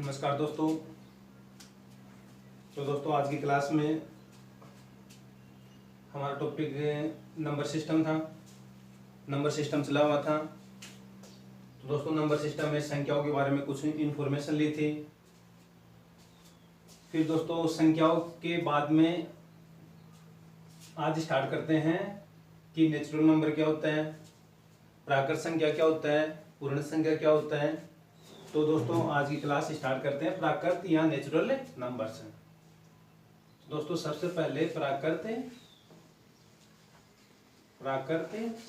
नमस्कार दोस्तों। तो दोस्तों आज की क्लास में हमारा टॉपिक नंबर सिस्टम था। नंबर सिस्टम चला हुआ था। तो दोस्तों नंबर सिस्टम में संख्याओं के बारे में कुछ इन्फॉर्मेशन ली थी। फिर दोस्तों संख्याओं के बाद में आज स्टार्ट करते हैं कि नेचुरल नंबर क्या होता है, प्राकृत संख्या क्या होता है, पूर्ण संख्या क्या होता है। तो दोस्तों आज की क्लास स्टार्ट करते हैं प्राकृत या नेचुरल नंबर से। दोस्तों सबसे पहले प्राकृत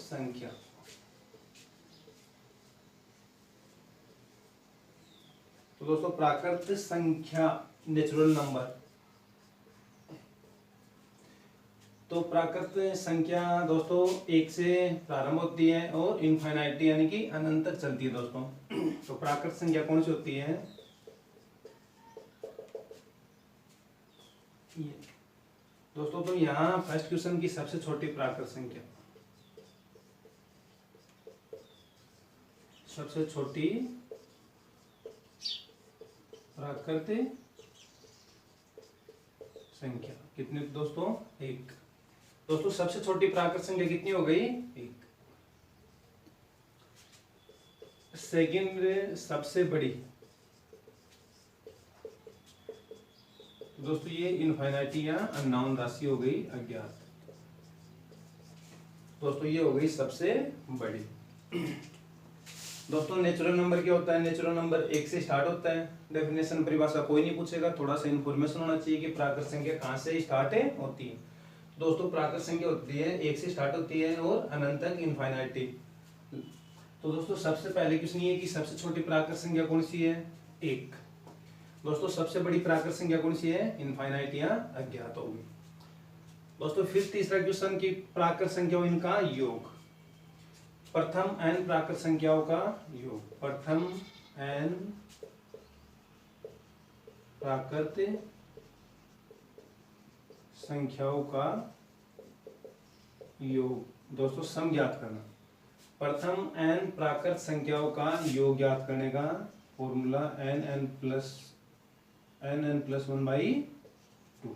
संख्या। तो दोस्तों प्राकृत संख्या नेचुरल नंबर। तो प्राकृत संख्या दोस्तों एक से प्रारंभ होती है और इनफाइनाइटी यानी कि अनंत तक चलती है दोस्तों। तो प्राकृत संख्या कौन सी होती है? ये दोस्तों तो यहाँ फर्स्ट क्वेश्चन की सबसे छोटी प्राकृत संख्या, सबसे छोटी प्राकृत संख्या कितनी दोस्तों? एक। दोस्तों सबसे छोटी प्राकृत संख्या कितनी हो गई? एक। सेकंड सबसे बड़ी दोस्तों ये इनफाइनाइटी या अननोन राशि हो गई, अज्ञात। दोस्तों ये हो गई सबसे बड़ी। दोस्तों नेचुरल नंबर क्या होता है? नेचुरल नंबर एक से स्टार्ट होता है। डेफिनेशन परिभाषा कोई नहीं पूछेगा, थोड़ा सा इन्फॉर्मेशन होना चाहिए कि प्राकृत संख्या कहाँ से स्टार्ट होती है। दोस्तों प्राकृत संख्या होती है एक से स्टार्ट होती है और अनंत तक इनफाइनाइटी। तो दोस्तों सबसे पहले क्वेश्चन ये कि सबसे छोटी प्राकृत संख्या कौन सी है? एक। दोस्तों सबसे बड़ी प्राकृत संख्या कौन सी है? इनफाइनाइट या अज्ञात होगी। दोस्तों फिर तीसरा क्वेश्चन की प्राकृत संख्याओं इनका योग। प्रथम n प्राकृत संख्याओं का योग। प्रथम n प्राकृत संख्याओं का योग। दोस्तों सम ज्ञात करना। प्रथम n प्राकृत संख्याओं का योग ज्ञात करने का फॉर्मूला n प्लस 1/2।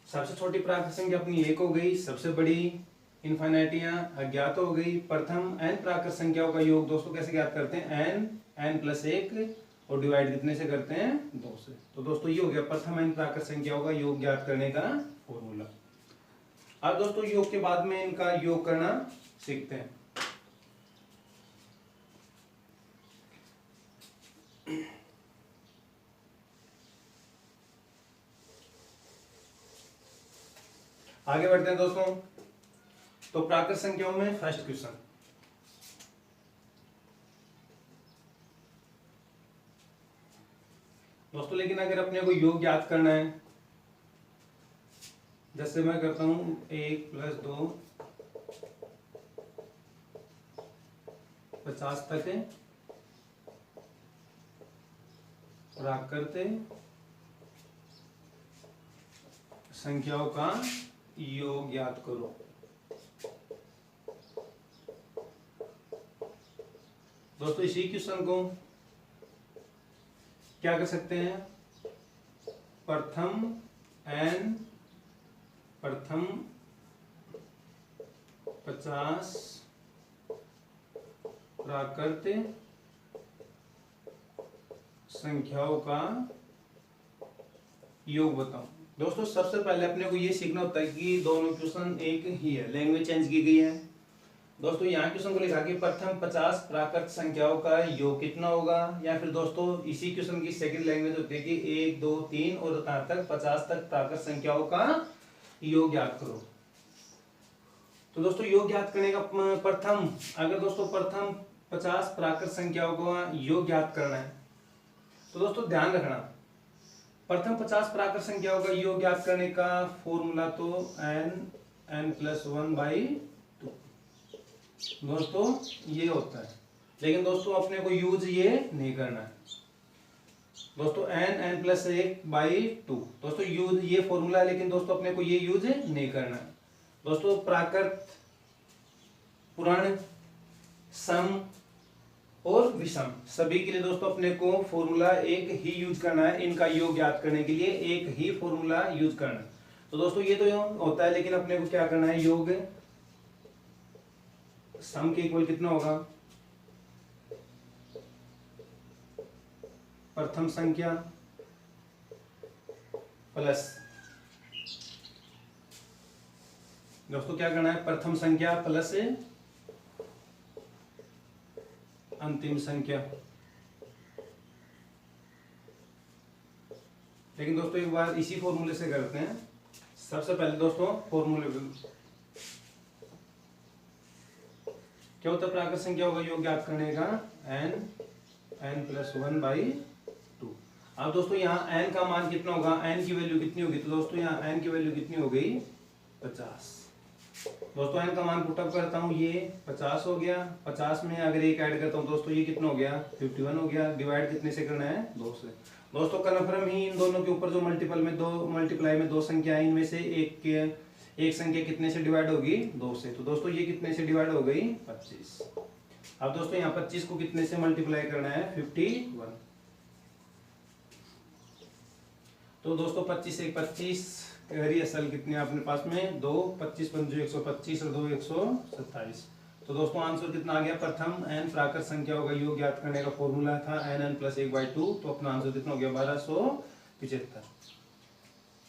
सबसे छोटी प्राकृत संख्या अपनी एक हो गई, सबसे बड़ी इनफाइनाइटियां अज्ञात हो गई। प्रथम n प्राकृत संख्याओं का योग दोस्तों कैसे ज्ञात करते हैं? n प्लस 1 और डिवाइड कितने से करते हैं? 2 से। तो दोस्तों ये हो गया प्रथम n प्राकृत संख्याओं का योग ज्ञात करने का फॉर्मूला। अब दोस्तों योग के बाद में इनका योग करना सीखते हैं। आगे बढ़ते हैं दोस्तों। तो प्राकृत संख्याओं में फर्स्ट क्वेश्चन। दोस्तों लेकिन अगर अपने को योग ज्ञात करना है, जैसे मैं करता हूं 1 + 2 50 तक है प्राकृत संख्याओं का योग ज्ञात करो। दोस्तों इसी क्वेश्चन को क्या कर सकते हैं? प्रथम प्रथम 50 प्राकृत संख्याओं का योग बताओ। दोस्तों सबसे पहले अपने को ये सीखना होता है कि दोनों क्वेश्चन एक ही है, लैंग्वेज चेंज की गई है। दोस्तों यहाँ क्वेश्चन को लिखा कि प्रथम 50 प्राकृत संख्याओं का योग कितना होगा, या फिर दोस्तों इसी क्वेश्चन की सेकंड लैंग्वेज होती है कि 1 2 3 और कहाँ तक 50 तक प्राकृत संख्याओं का योग ज्ञात करो। तो दोस्तों योग ज्ञात करने का प्रथम, अगर दोस्तों प्रथम 50 प्राकृत संख्याओं का योग ज्ञात करना है तो दोस्तों ध्यान रखना प्रथम 50 प्राकृत संख्याओं का योग ज्ञात करने का फॉर्मूला तो n प्लस 1/2 दोस्तों ये होता है। लेकिन दोस्तों अपने को यूज ये नहीं करना है दोस्तों। n प्लस 1/2 दोस्तों यूज ये फॉर्मूला है, लेकिन दोस्तों अपने को ये यूज नहीं करना है दोस्तों। प्राकृत, पूर्ण, सम और विषम, सभी के लिए दोस्तों अपने को फॉर्मूला एक ही यूज करना है। इनका योग याद करने के लिए एक ही फॉर्मूला यूज करना है। तो दोस्तों ये तो होता है, लेकिन अपने को क्या करना है, योग सम के इक्वल कितना होगा, प्रथम संख्या प्लस, दोस्तों क्या करना है, प्रथम संख्या प्लस अंतिम संख्या। लेकिन दोस्तों एक बार इसी फॉर्मूले से करते हैं। सबसे पहले दोस्तों फॉर्मूले क्या होता है, प्राकृत संख्या होगा योग याद करने का n प्लस 1/2। अब दोस्तों यहाँ n का मान कितना होगा, n की वैल्यू कितनी होगी, तो दोस्तों यहाँ n की वैल्यू कितनी हो गई, 50। दोस्तों n का मान पुटअप करता हूँ, ये 50 हो गया। 50 में अगर एक ऐड करता हूँ दोस्तों, ये कितना हो गया, 51 हो गया। डिवाइड कितने से करना है, 2 से। दोस्तों कन्फर्म ही इन दोनों के ऊपर जो मल्टीप्लाई में दो संख्या है, इनमें से एक संख्या कितने से डिवाइड होगी, 2 से। तो दोस्तों ये कितने से डिवाइड हो गई, 25। अब दोस्तों यहाँ 25 को कितने से मल्टीप्लाई करना है, 51। तो दोस्तों 25 से 25 असल कितने अपने पास में, 2, 25 पंजो 125 और 2 127। तो दोस्तों आंसर कितना आ गया, प्रथम n प्राकृत संख्या होगा योग याद करने का फॉर्मूला था n प्लस 1/2। तो अपना आंसर कितना हो गया, 1275।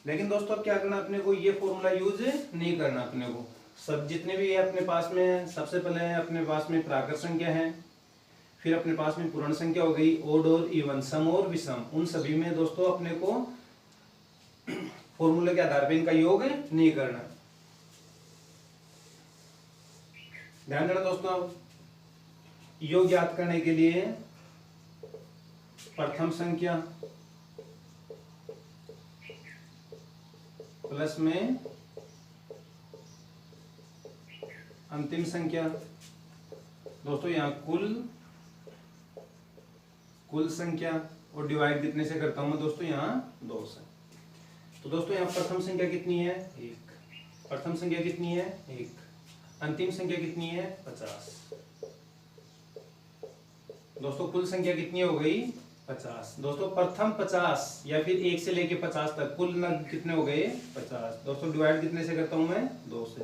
लेकिन दोस्तों अब क्या करना अपने को, ये फॉर्मूला यूज नहीं करना अपने को। सब जितने भी अपने पास में, सबसे पहले अपने पास में प्राकृत संख्या है, फिर अपने पास में पूर्ण संख्या हो गई, ओड और इवन, सम और विषम, उन सभी में दोस्तों अपने को फॉर्मूले के आधार पे इनका योग नहीं करना। ध्यान देना दोस्तों, योग याद करने के लिए प्रथम संख्या प्लस में अंतिम संख्या। दोस्तों यहाँ कुल संख्या और डिवाइड कितने से करता हूं मैं दोस्तों, यहाँ 2 से। तो दोस्तों यहाँ प्रथम संख्या कितनी है, 1। प्रथम संख्या कितनी है, 1। अंतिम संख्या कितनी है, 50। दोस्तों कुल संख्या कितनी हो गई, 50। दोस्तों प्रथम 50 या फिर 1 से लेके 50 तक कुल नग कितने हो गए, 50। दोस्तों डिवाइड कितने से करता हूं मैं, 2 से।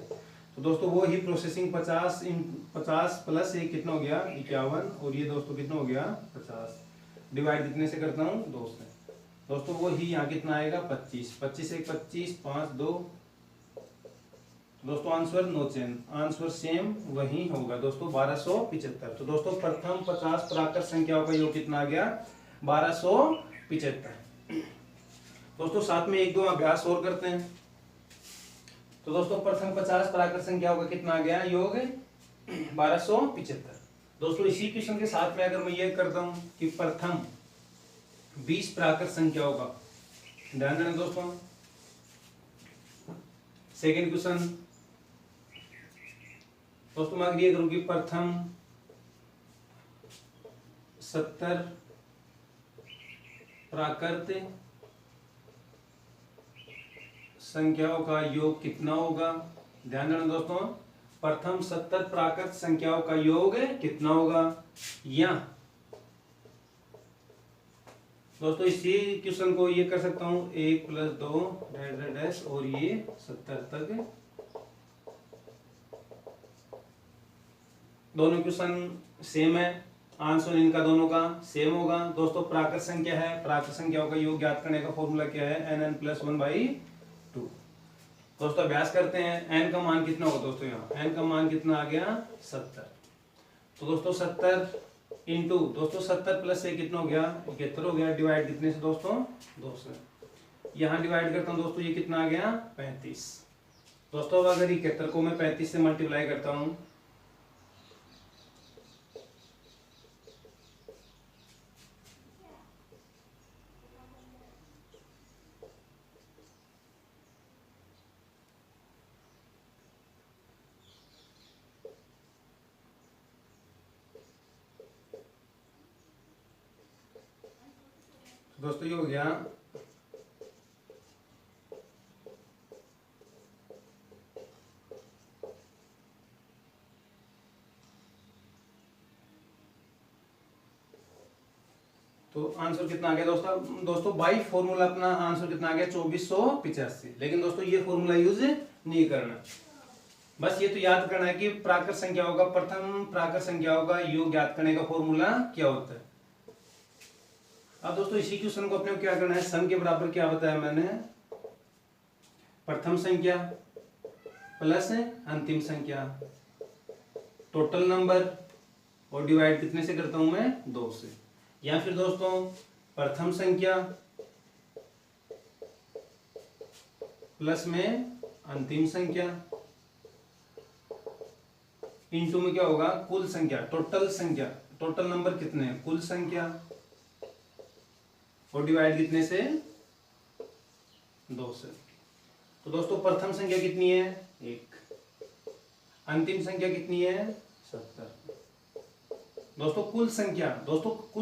तो दोस्तों वो ही प्रोसेसिंग 50 प्लस 1 कितना हो गया, 51। और ये दोस्तों कितना हो गया, 50। डिवाइड कितने से करता हूँ, 2 से। दोस्तों वो ही यहाँ कितना आएगा, 25। 25 से 25, 5, 2। दोस्तों answer no change, answer same वही होगा दोस्तों, 1275। तो दोस्तों प्रथम 50 प्राकृत संख्याओं का योग कितना आ गया, 1275। दोस्तों साथ में 1-2 अभ्यास और करते हैं। तो दोस्तों प्रथम 50 प्राकृत संख्याओं का कितना आ गया योग, 1275। दोस्तों इसी क्वेश्चन के साथ में अगर मैं ये करता हूं कि प्रथम 20 प्राकृत संख्याओं का, ध्यान देना दोस्तों, सेकेंड क्वेश्चन दोस्तों मैं अगर ये करूं कि प्रथम 70 प्राकृत संख्याओं का योग कितना होगा। ध्यान देना दोस्तों, प्रथम 70 प्राकृत संख्याओं का योग कितना होगा। या दोस्तों इसी क्वेश्चन को ये कर सकता हूं, 1 + 2 डैश और ये 70 तक। दोनों क्वेश्चन सेम है, आंसर इनका दोनों का सेम होगा। दोस्तों प्राकृत संख्या है, प्राकृत संख्याओं का योग ज्ञात करने का फॉर्मूला क्या है, n + 1/2। दोस्तों अभ्यास करते हैं, n का मान कितना होगा दोस्तों, यहाँ n का मान कितना आ गया, 70। तो दोस्तों 70 इंटू दोस्तों 70 प्लस से कितना हो गया, 71 हो गया। डिवाइड कितने से दोस्तों, 2 से। यहाँ डिवाइड करता हूँ दोस्तों, ये कितना आ गया, 35। दोस्तों अगर 71 को मैं 35 से मल्टीप्लाई करता हूँ, दोस्तों ये हो गया 5 तो आंसर कितना आ गया दोस्तों बाई फॉर्मूला अपना आंसर कितना आ गया 2485। लेकिन दोस्तों ये फॉर्मूला यूज नहीं करना, बस ये तो याद करना है कि प्राकृत संख्याओं का प्रथम प्राकृत संख्याओं का योग ज्ञात करने का फॉर्मूला क्या होता है। अब दोस्तों इसी क्वेश्चन को अपने को क्या करना है, सम के बराबर क्या बताया मैंने, प्रथम संख्या प्लस अंतिम संख्या टोटल नंबर और डिवाइड कितने से करता हूं मैं 2 से, या फिर दोस्तों प्रथम संख्या प्लस में अंतिम संख्या इनटू में क्या होगा कुल संख्या टोटल नंबर कितने हैं कुल संख्या और डिवाइड कितने से 2 से। तो दोस्तों प्रथम संख्या कितनी है 1, अंतिम संख्या कितनी है 70। दोस्तों कुल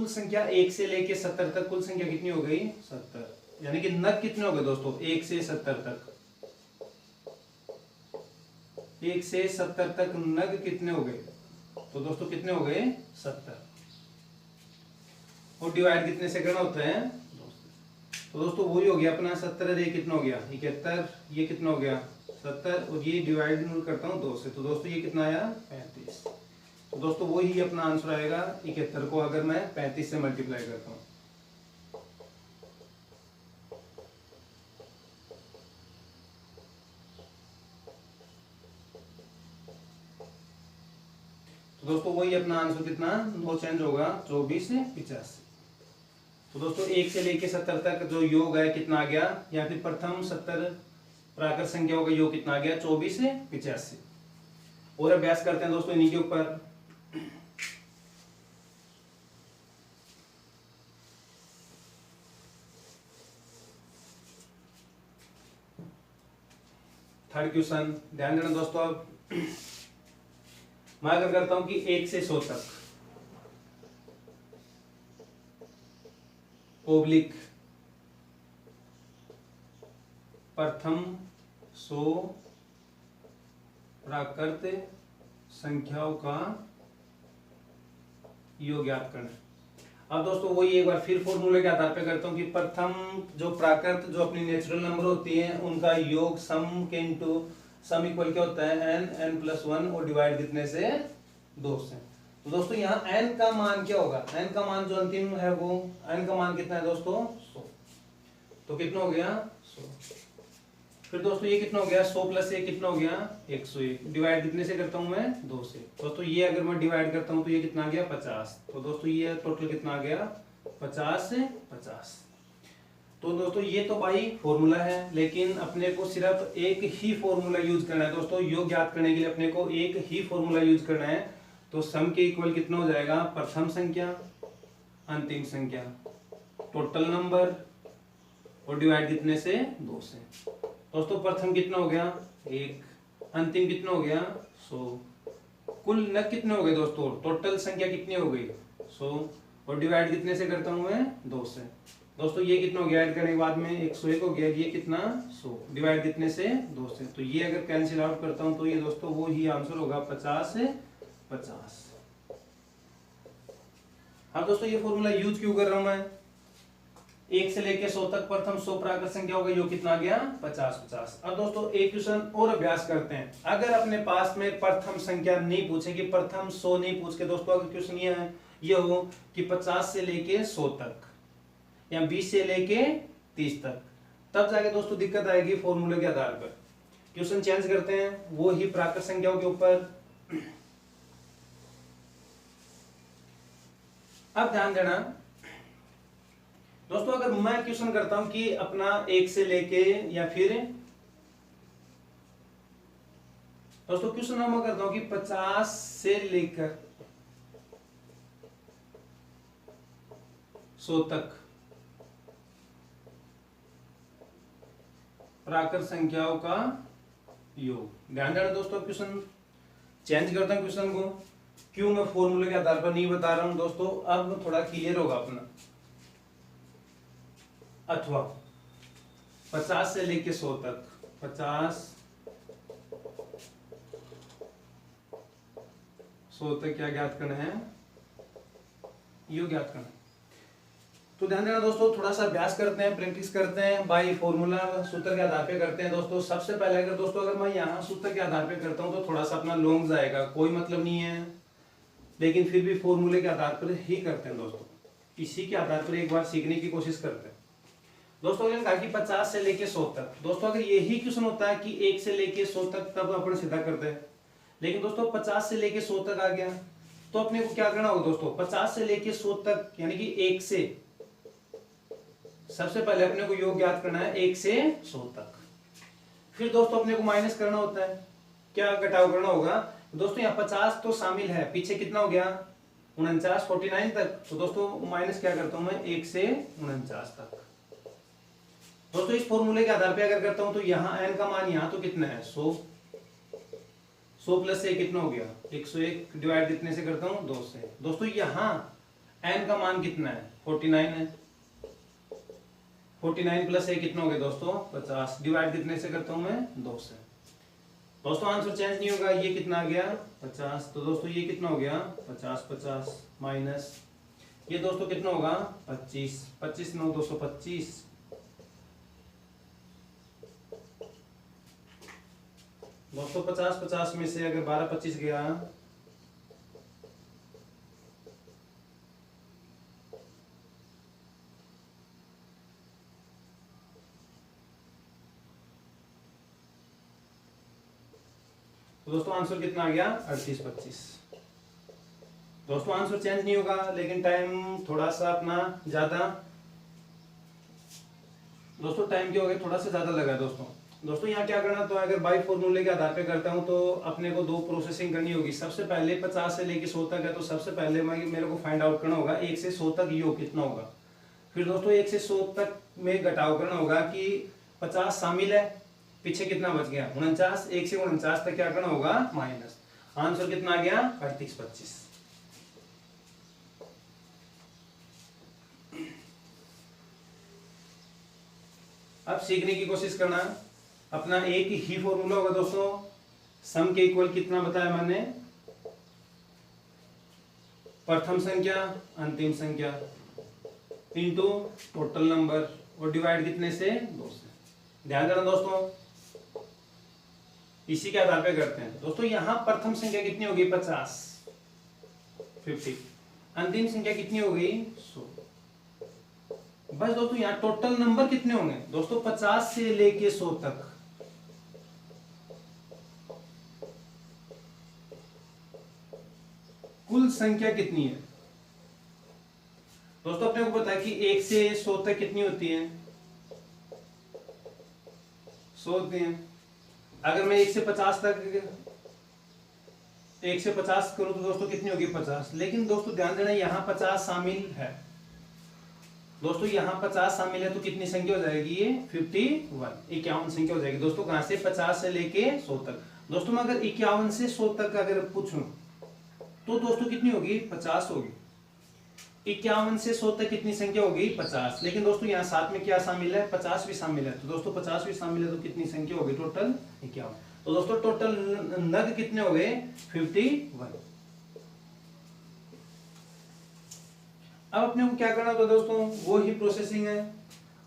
संख्या 1 से लेके 70 तक कुल संख्या कितनी हो गई 70, यानी कि नग कितने हो गए दोस्तों 1 से 70 तक, 1 से 70 तक नग कितने हो गए, तो दोस्तों कितने हो गए 70, और डिवाइड कितने से करना होता है 2 से। तो दोस्तों वही हो गया अपना 70, ये कितना हो गया 71, ये कितना हो गया 70, और ये डिवाइड करता हूँ 2 से, तो दोस्तों ये कितना आया 35। तो दोस्तों वही अपना आंसर आएगा 71 को अगर मैं 35 से मल्टीप्लाई करता हूँ। तो दोस्तों वही अपना आंसर कितना नो चेंज होगा 24 से 85। तो दोस्तों 1 से लेके 70 तक जो योग है कितना आ गया, या फिर प्रथम 70 प्राकृत संख्याओं का योग कितना आ गया 24 से 85। और अभ्यास करते हैं दोस्तों इन्हीं के ऊपर। थर्ड क्वेश्चन ध्यान देना दोस्तों। अब मैं अगर करता हूं कि 1 से 100 तक ओब्लिक प्रथम 100 प्राकृत संख्याओं का योग ज्ञात करना। अब दोस्तों वही एक बार फिर फॉर्मूले के आधार पे करता हूं कि प्रथम जो प्राकृत जो अपनी नेचुरल नंबर होती है उनका योग सम के इनटू सम इक्वल क्या होता है n+1 और डिवाइड कितने से 2 से। तो दोस्तों यहाँ n का मान क्या होगा, n का मान जो अंतिम है वो n का मान कितना है दोस्तों 100, तो कितना हो गया 100। फिर दोस्तों ये कितना हो गया 100 प्लस 1 कितना हो गया 101, डिवाइड कितने से करता हूं मैं 2 से। दोस्तों ये अगर मैं डिवाइड करता हूं तो ये कितना आ गया 50, तो दोस्तों ये टोटल कितना आ गया 50 से 50। तो दोस्तों ये तो भाई फॉर्मूला है, लेकिन अपने को सिर्फ एक ही फॉर्मूला यूज करना है दोस्तों। योग ज्ञात करने के लिए अपने को एक ही फॉर्मूला यूज करना है। तो सम के इक्वल कितना हो जाएगा प्रथम संख्या अंतिम संख्या टोटल नंबर और डिवाइड कितने से 2 से। दोस्तों प्रथम कितना हो गया 1, अंतिम कितना हो गया 100, कुल नग कितने हो गए दोस्तों टोटल संख्या कितनी हो गई 100, और डिवाइड कितने से करता हूं मैं 2 से। दोस्तों ये कितना हो गया ऐड करने के बाद में 101 हो गया, ये कितना 100, डिवाइड कितने से 2 से। तो ये अगर कैंसिल आउट करता हूं तो ये दोस्तों वो ही आंसर होगा 50 से 50। अब दोस्तों ये फॉर्मूला यूज क्यों कर रहा हूं मैं, 1 से लेके 100 तक प्रथम 100 प्राकृत संख्या होगा जो कितना आ गया 50-50। अब दोस्तों एक क्वेश्चन और अभ्यास करते हैं। अगर अपने पास में प्रथम संख्या नहीं पूछेगी, प्रथम 100 नहीं पूछ के दोस्तों अगर क्वेश्चन ये हो कि 50 से लेके 100 तक या 20 से लेके 30 तक, तब जाके दोस्तों दिक्कत आएगी फॉर्मूले के आधार पर। क्वेश्चन चेंज करते हैं वो ही प्राकृत संख्याओं के ऊपर। अब ध्यान देना दोस्तों, अगर मैं क्वेश्चन करता हूं कि अपना 1 से लेके या फिर दोस्तों क्वेश्चन मैं करता हूं कि 50 से लेकर 100 तक प्राकृत संख्याओं का योग। ध्यान देना दोस्तों, क्वेश्चन चेंज करता हूं क्वेश्चन को, क्यों मैं फॉर्मूले के आधार पर नहीं बता रहा हूं दोस्तों, अब थोड़ा क्लियर होगा अपना। अथवा 50 से लेके 100 तक, 50 100 तक क्या ज्ञात करना है, योग ज्ञात करना है। तो ध्यान देना दोस्तों, थोड़ा सा अभ्यास करते हैं, प्रैक्टिस करते हैं, बाई फॉर्मूला सूत्र के आधार पे करते हैं दोस्तों। सबसे पहले अगर दोस्तों अगर मैं यहाँ सूत्र के आधार पे करता हूँ तो थोड़ा सा अपना लॉन्ग जाएगा, कोई मतलब नहीं है, लेकिन फिर भी फॉर्मूले के आधार पर ही करते हैं दोस्तों। इसी के आधार पर एक बार सीखने की कोशिश करते हैं दोस्तों। अगर कहा कि 50 से लेके 100 तक, दोस्तों अगर यही क्वेश्चन होता है कि 1 से लेके 100 तक, तब अपन सीधा करते हैं। लेकिन दोस्तों 50 से लेके 100 तक आ गया तो अपने को क्या करना होगा दोस्तों, 50 से लेके 100 तक यानी कि 1 से, सबसे पहले अपने को योग ज्ञात करना है 1 से 100 तक। फिर दोस्तों अपने को माइनस करना होता है, क्या घटाव करना होगा दोस्तों। यहाँ 50 तो शामिल है, पीछे कितना हो गया 49, 49 तक, तो दोस्तों माइनस क्या करता हूं मैं 1 से 49 तक। दोस्तों इस फॉर्मूले के आधार पे अगर करता हूं तो यहाँ n का मान यहाँ तो कितना है 100, 100 प्लस से कितना हो गया 101, डिवाइड कितने से करता हूँ 2 से। दोस्तों यहाँ n का मान कितना है 49 है, 49 प्लस से कितना हो गया दोस्तों 50, डिवाइड कितने से करता हूँ मैं 2 से। दोस्तों आंसर चेंज नहीं होगा, ये कितना आ गया 50, तो दोस्तों ये कितना हो गया 50, 50 माइनस ये दोस्तों कितना होगा 25, 25 9 225। दोस्तों 50 50 में से अगर 12 25 गया तो दोस्तों आंसर कितना आ गया 38 25। दोस्तों आंसर चेंज नहीं होगा, लेकिन टाइम थोड़ा सा अपना ज्यादा, दोस्तों टाइम क्या हो गया थोड़ा सा ज्यादा लगा दोस्तों यहाँ क्या करना, तो अगर बाई फॉर्मूले के आधार पे करता हूँ तो अपने को 2 प्रोसेसिंग करनी होगी। सबसे पहले 50 से लेके 100 तक है, तो सबसे पहले मेरे को फाइंड आउट करना होगा 1 से 100 तक योग कितना होगा। फिर दोस्तों 1 से 100 तक में घटाव करना होगा कि 50 शामिल है, पीछे कितना बच गया 49, 1 से 49 तक क्या करना होगा माइनस। आंसर कितना आ गया 38 25। अब सीखने की कोशिश करना, अपना एक ही फॉर्मूला होगा दोस्तों, सम के इक्वल कितना बताया मैंने, प्रथम संख्या अंतिम संख्या इनटू टोटल नंबर, और डिवाइड कितने से 2 से। ध्यान देना दोस्तों, इसी के आधार पे करते हैं दोस्तों। यहां प्रथम संख्या कितनी होगी 50, 50, अंतिम संख्या कितनी हो गई 100। बस दोस्तों यहाँ टोटल नंबर कितने होंगे दोस्तों, 50 से लेके 100 तक। कुल संख्या कितनी है दोस्तों, अपने को पता है कि 1 से 100 तक कितनी होती है 100 होती है। अगर मैं 1 से 50 तक 1 से 50 करूं तो दोस्तों कितनी होगी 50। लेकिन दोस्तों ध्यान देना यहाँ 50 शामिल है दोस्तों, यहाँ 50 शामिल है तो कितनी संख्या हो जाएगी ये 51, 51 संख्या हो जाएगी दोस्तों। कहां से 50 से लेके 100 तक। दोस्तों मैं अगर 51 से 100 तक अगर पूछूं तो दोस्तों कितनी होगी 50 होगी। 51 से 100 तक कितनी संख्या होगी 50। लेकिन दोस्तों यहाँ साथ में क्या शामिल है 50 भी शामिल है, तो दोस्तों 50 भी शामिल है तो कितनी संख्या होगी टोटल 51। तो दोस्तों टोटल नग कितने हो गए 51। अब अपने को क्या करना होता है दोस्तों, वो ही प्रोसेसिंग है,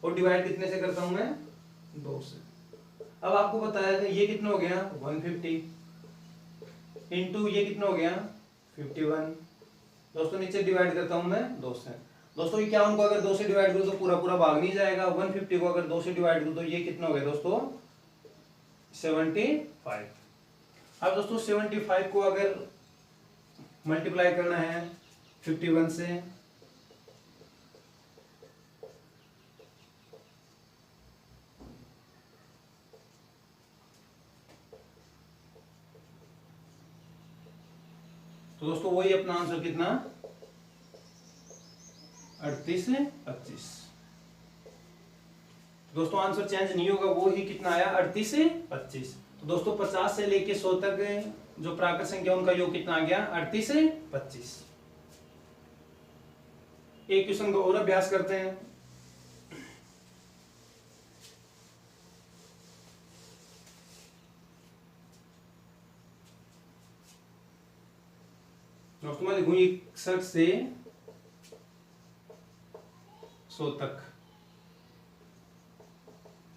और डिवाइड कितने से करता हूं मैं 2 से। अब आपको बताया ये कितना हो गया 150 इंटू ये कितना हो गया 51। दोस्तों नीचे डिवाइड करता हूं मैं 2 से। दोस्तों 51 को अगर 2 से डिवाइड करूं तो पूरा पूरा भाग नहीं जाएगा। 150 को अगर 2 से डिवाइड करूं तो ये कितना हो गया दोस्तों 75। अब दोस्तों 75 को अगर मल्टीप्लाई करना है 51 से, तो दोस्तों वही अपना आंसर कितना 38 से 25। दोस्तों आंसर चेंज नहीं होगा, वो ही कितना आया 38 से 25। तो दोस्तों 50 से लेके 100 तक जो प्राकृत संख्या उनका योग कितना आ गया 38 से 25। एक क्वेश्चन को और अभ्यास करते हैं। दोस्तों मैं लिखूं 61 से 100 तक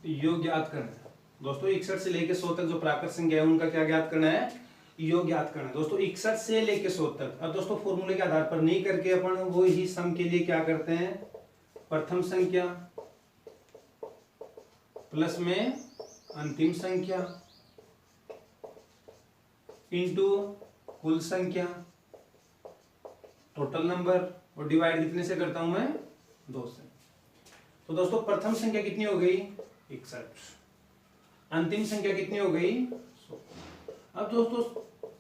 योग ज्ञात करना है दोस्तों। 61 से लेके 100 तक जो प्राकृत संख्या है उनका क्या ज्ञात करना है, योग ज्ञात करना है दोस्तों। 61 से लेके 100 तक। अब दोस्तों फॉर्मूले के आधार पर नहीं करके अपन वो ही सम के लिए क्या करते हैं, प्रथम संख्या प्लस में अंतिम संख्या इंटू कुल संख्या टोटल नंबर, और डिवाइड कितने से करता हूं मैं, 2 से। तो दोस्तों प्रथम संख्या कितनी हो गई, 61। अंतिम संख्या कितनी हो गई, 100। अब दोस्तों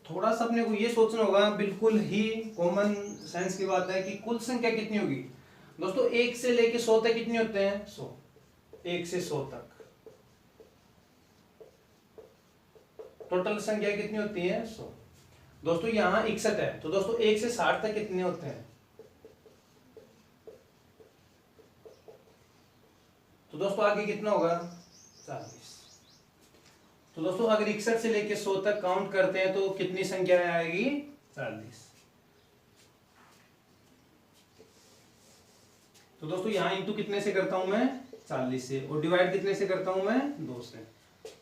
थोड़ा सा अपने को ये सोचना होगा, बिल्कुल ही कॉमन सेंस की बात है कि कुल संख्या कितनी होगी दोस्तों। 1 से लेके 100 तक कितने होते हैं, 100। 1 से 100 तक टोटल संख्या कितनी होती है, 100। दोस्तों यहाँ 61 है, तो दोस्तों 1 से 60 तक कितने होते हैं, तो दोस्तों आगे कितना होगा, 40। तो दोस्तों अगर 61 से लेके 100 तक काउंट करते हैं तो कितनी संख्या आएगी, 40। तो दोस्तों यहाँ इंटू कितने से करता हूं मैं, 40 से, और डिवाइड कितने से करता हूं मैं, 2 से।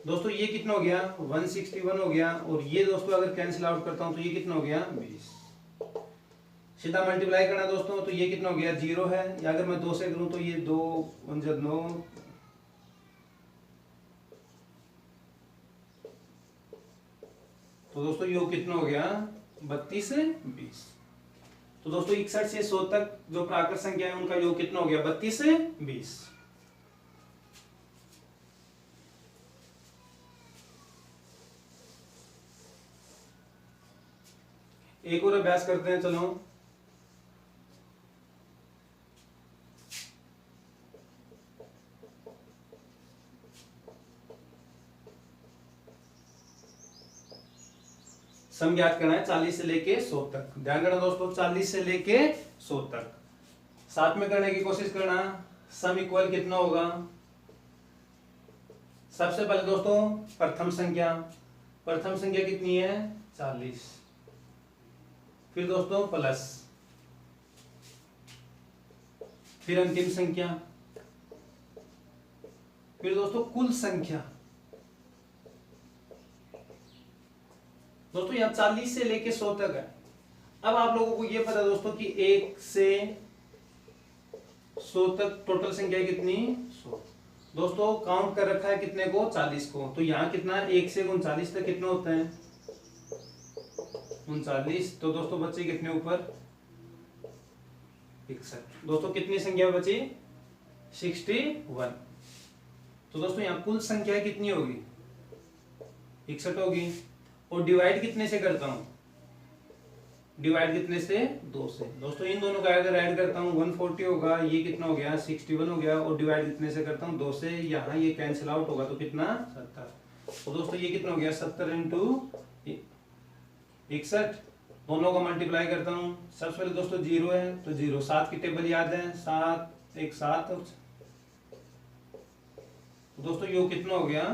दोस्तों ये कितना हो गया, 161 हो गया, और ये दोस्तों अगर कैंसिल आउट करता हूं तो ये कितना हो गया, 20। सीधा मल्टीप्लाई करना दोस्तों, तो ये कितना हो गया, 0 है, या अगर मैं 2 से करूं तो ये 2 1 9, तो दोस्तों योग कितना हो गया, 32 से 20। तो दोस्तों 61 से 100 तक जो प्राकृत संख्या है उनका योग कितना हो गया, 32 से 20। एक और अभ्यास करते हैं, चलो। सम ज्ञात करना है 40 से लेके 100 तक। ध्यान करना दोस्तों, 40 से लेके 100 तक साथ में करने की कोशिश करना। सम इक्वल कितना होगा, सबसे पहले दोस्तों प्रथम संख्या कितनी है, 40। फिर दोस्तों प्लस, फिर अंतिम संख्या, फिर दोस्तों कुल संख्या। दोस्तों यहाँ 40 से लेके 100 तक है। अब आप लोगों को ये पता दोस्तों कि 1 से 100 तक टोटल संख्या कितनी, 100। दोस्तों काउंट कर रखा है कितने को, 40 को। तो यहाँ कितना, 1 से 39 तक कितना होता है, 39। तो दोस्तों बच्चे कितने ऊपर, 61। दोस्तों कितनी संख्या बची, 61। तो दोस्तों यहाँ कुल संख्या कितनी होगी, 61 होगी। और डिवाइड कितने से करता हूं, डिवाइड कितने से, 2 से। दोस्तों इन दोनों का अगर ऐड करता हूं 140 होगा, ये कितना हो गया, 61 हो गया, और डिवाइड कितने से करता हूं, 2 से। यहाँ ये कैंसिल आउट होगा तो कितना, 70। तो दोस्तों ये कितना हो गया, 70 इंटू 61। दोनों का मल्टीप्लाई करता हूं, सबसे पहले दोस्तों 0 है तो 0, 7 की टेबल याद है, 7 1 7। तो दोस्तों यो कितना हो गया,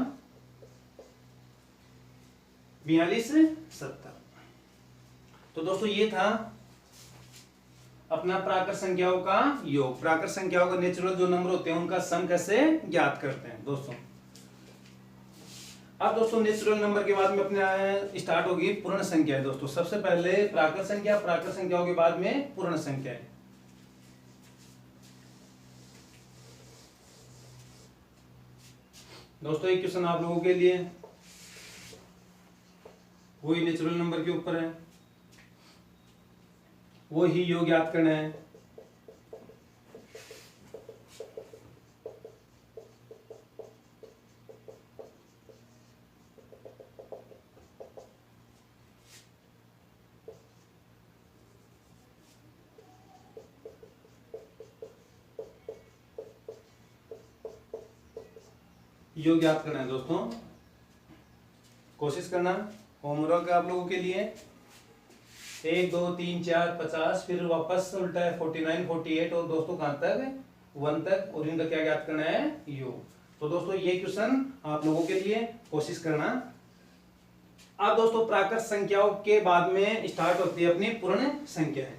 42 70। तो दोस्तों ये था अपना प्राकृत संख्याओं का योग। प्राकृत संख्याओं का नेचुरल जो नंबर होते हैं उनका सम कैसे ज्ञात करते हैं दोस्तों। अब दोस्तों नेचुरल नंबर के बाद में अपने स्टार्ट होगी पूर्ण संख्या। दोस्तों सबसे पहले प्राकृत संख्याओं के बाद में पूर्ण संख्या है। दोस्तों एक क्वेश्चन आप लोगों के लिए वही नेचुरल नंबर के ऊपर है, वो ही योग ज्ञात करना है। योग ज्ञात करना है दोस्तों, कोशिश करना। होमवर्क आप लोगों के लिए 1 2 3 4 50, फिर वापस उल्टा है 49 48, और दोस्तों कहां तक 1 तक, और इनका क्या ज्ञात करना है, योग। तो दोस्तों ये क्वेश्चन आप लोगों के लिए कोशिश करना। अब दोस्तों प्राकृत संख्याओं के बाद में स्टार्ट होती है अपनी पूर्ण संख्याएं।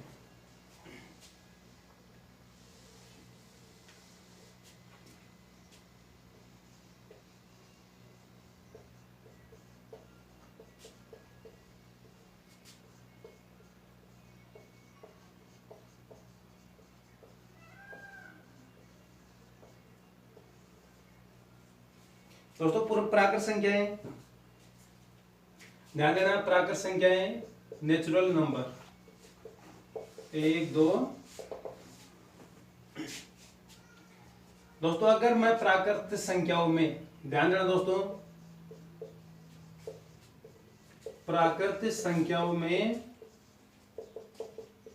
दोस्तों प्राकृत संख्याएं, ध्यान देना, प्राकृत संख्याएं नेचुरल नंबर 1 2। दोस्तों अगर मैं प्राकृत संख्याओं में, ध्यान देना दोस्तों, प्राकृत संख्याओं में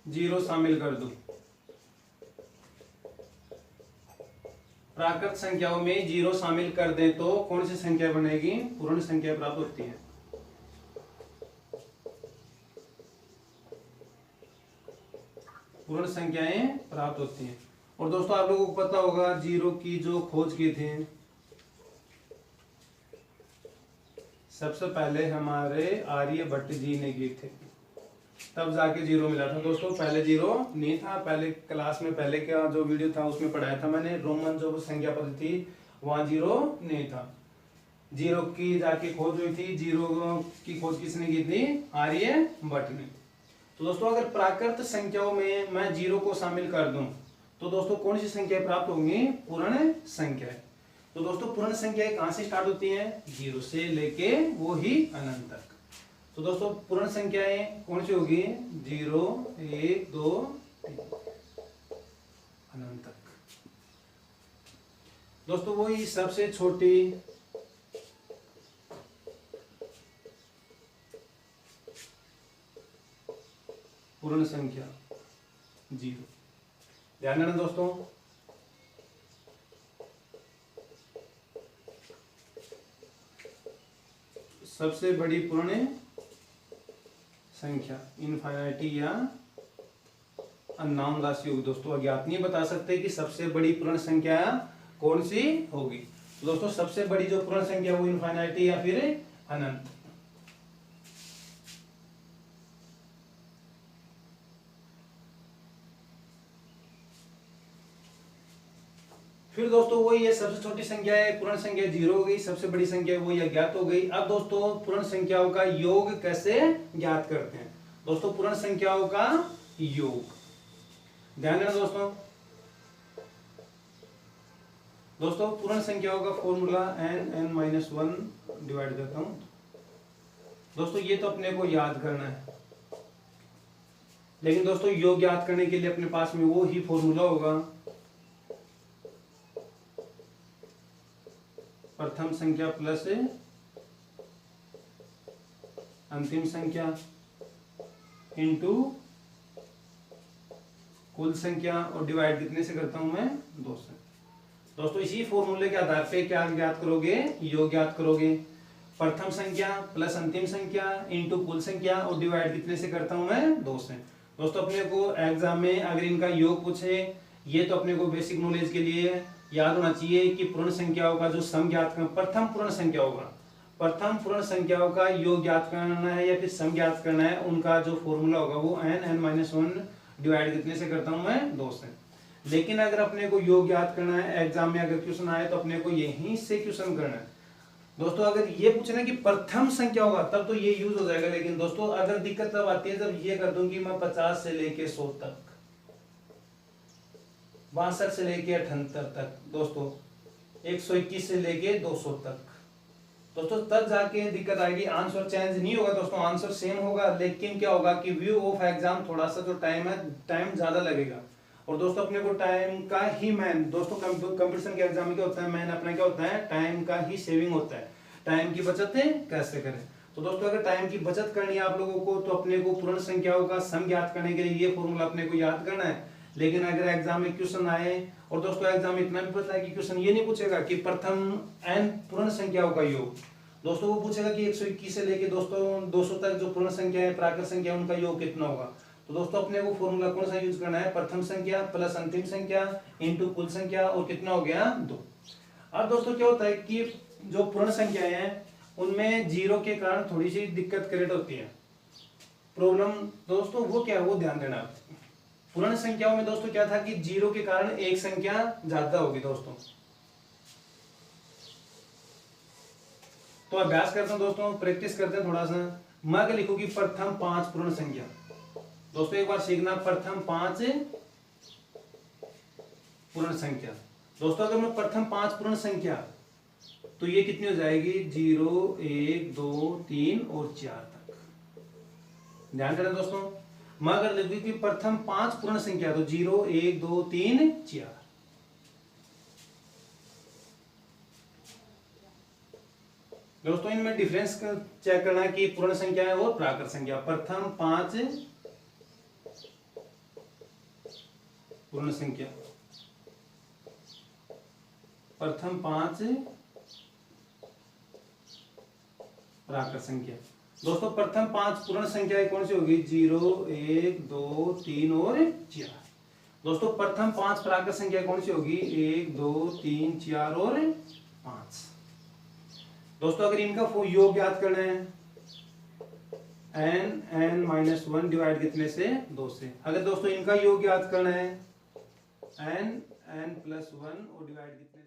0 शामिल कर दूं, प्राकृत संख्याओं में 0 शामिल कर दें तो कौन सी संख्या बनेगी? पूर्ण संख्या प्राप्त होती है। पूर्ण संख्याएं प्राप्त होती हैं। और दोस्तों आप लोगों को पता होगा 0 की जो खोज की थी, सबसे पहले हमारे आर्यभट्ट जी ने की थी, तब जाके 0 मिला था। दोस्तों पहले 0 नहीं था, पहले क्लास में पहले का जो वीडियो था उसमें पढ़ाया था मैंने, रोमन जो संख्या पद्धति थी वहां 0 नहीं था। 0 की जाके खोज हुई थी, 0 की खोज किसने की थी? आर्यभट्ट ने। तो दोस्तों अगर प्राकृत संख्याओं में मैं 0 को शामिल कर दूं तो दोस्तों कौन सी संख्या प्राप्त होंगी? पूर्ण संख्या। तो दोस्तों पूर्ण संख्याएं कहां से स्टार्ट होती हैं? 0 से लेके वो ही अनंत तक। तो दोस्तों पूर्ण संख्याएं कौन सी होगी? 0 1 2 3 अनंत तक। दोस्तों वही सबसे छोटी पूर्ण संख्या 0। ध्यान देना दोस्तों, सबसे बड़ी पूर्ण संख्या इनफाइनाइटी या अननोन राशि होगी। दोस्तों अज्ञात नहीं बता सकते कि सबसे बड़ी पूर्ण संख्या कौन सी होगी। तो दोस्तों सबसे बड़ी जो पूर्ण संख्या वो इनफाइनाइटी या फिर अनंत। फिर दोस्तों वही है, सबसे छोटी संख्या है पूर्ण संख्या 0 हो गई, सबसे बड़ी संख्या वही अज्ञात हो गई। अब दोस्तों पूर्ण संख्याओं का योग कैसे ज्ञात करते हैं? दोस्तों पूर्ण संख्याओं का योग, ध्यान देना दोस्तों, पूर्ण संख्याओं का फॉर्मूला n(n-1) डिवाइड करता हूं। दोस्तों ये तो अपने को याद करना है, लेकिन दोस्तों योग याद करने के लिए अपने पास में वो ही फॉर्मूला होगा, प्रथम संख्या प्लस अंतिम संख्या इनटू कुल संख्या, और डिवाइड कितने से करता हूं मैं? 2 से। दोस्तों इसी फॉर्मूले के आधार पे क्या ज्ञात करोगे? योग ज्ञात करोगे। प्रथम संख्या प्लस अंतिम संख्या इनटू कुल संख्या और डिवाइड कितने से करता हूं मैं? 2 से। दोस्तों अपने को एग्जाम में अगर इनका योग पूछे, ये तो अपने को बेसिक नॉलेज के लिए याद होना चाहिए कि पूर्ण संख्याओं का जो सम ज्ञात करना, प्रथम पूर्ण संख्याओं का योग ज्ञात करना है या फिर सम ज्ञात करना है, उनका जो फॉर्मूला होगा वो n(n-1) डिवाइड कितने से करता हूं मैं? 2 से। लेकिन अगर अपने को योग ज्ञात करना है, एग्जाम में अगर क्वेश्चन आए तो अपने को यहीं से क्वेश्चन करना है। दोस्तों अगर ये पूछना कि प्रथम संख्या होगा तब तो ये यूज हो जाएगा, लेकिन दोस्तों अगर दिक्कत तब आती है जब ये कर दूं कि मैं 50 से लेके 100 तक, 62 से लेके 78 तक, दोस्तों 121 से लेके 200 तक, दोस्तों तब जाके दिक्कत आएगी। आंसर चेंज नहीं होगा दोस्तों, आंसर सेम होगा, लेकिन क्या होगा कि व्यू ऑफ एग्जाम थोड़ा सा जो टाइम है, टाइम ज्यादा लगेगा। और दोस्तों अपने को टाइम का ही मैन, दोस्तों कंपटीशन के एग्जाम में क्या होता है, मैन अपना क्या होता है, टाइम का ही सेविंग होता है। टाइम की बचत कैसे करें? तो दोस्तों अगर टाइम की बचत करनी है आप लोगों को तो अपने को पूर्ण संख्याओं का सम ज्ञात करने के लिए ये फॉर्मूला अपने को याद करना है। लेकिन अगर एग्जाम में क्वेश्चन आए, और दोस्तों एग्जाम में इतना भी पता है कि क्वेश्चन ये नहीं पूछेगा कि प्रथम n पूर्ण संख्याओं का योग, दोस्तों वो पूछेगा कि 121 से लेके दोस्तों 200 तक जो पूर्ण संख्या है, प्राकृत संख्या, उनका योग कितना होगा। तो दोस्तों अपने को फॉर्मूला कौन सा यूज करना है? प्रथम संख्या प्लस अंतिम संख्या इनटू कुल संख्या, और कितना हो गया? 2। अब दोस्तों क्या होता है कि जो पूर्ण संख्याएं हैं उनमें 0 के कारण थोड़ी सी दिक्कत क्रिएट होती है, प्रॉब्लम। दोस्तों वो क्या है वो ध्यान देना। पूर्ण संख्याओं में दोस्तों क्या था कि 0 के कारण एक संख्या ज्यादा होगी। दोस्तों तो अभ्यास करते हैं दोस्तों, प्रैक्टिस करते हैं थोड़ा सा। मैं क्या लिखूंगी? प्रथम 5 पूर्ण संख्या। दोस्तों एक बार सीखना, प्रथम 5 पूर्ण संख्या। दोस्तों अगर मैं प्रथम 5 पूर्ण संख्या तो ये कितनी हो जाएगी 0 1 2 3 और 4 तक। ध्यान देना दोस्तों, मैं अगर लिख दूं कि प्रथम 5 पूर्ण संख्या तो 0 1 2 3 4। दोस्तों इनमें डिफरेंस चेक करना है कि पूर्ण संख्या है और प्राकृत संख्या। प्रथम 5 पूर्ण संख्या, प्रथम 5 प्राकृत संख्या। दोस्तों प्रथम 5 पूर्ण संख्या कौन सी होगी 0 1 2 3 और 4। दोस्तों प्रथम 5 प्राकृत संख्या कौन सी होगी 1 2 3 4 और 5। दोस्तों अगर इनका योग याद करना है n डिवाइड कितने से 2 से। अगर दोस्तों इनका योग याद करना है n+1 और डिवाइड कितने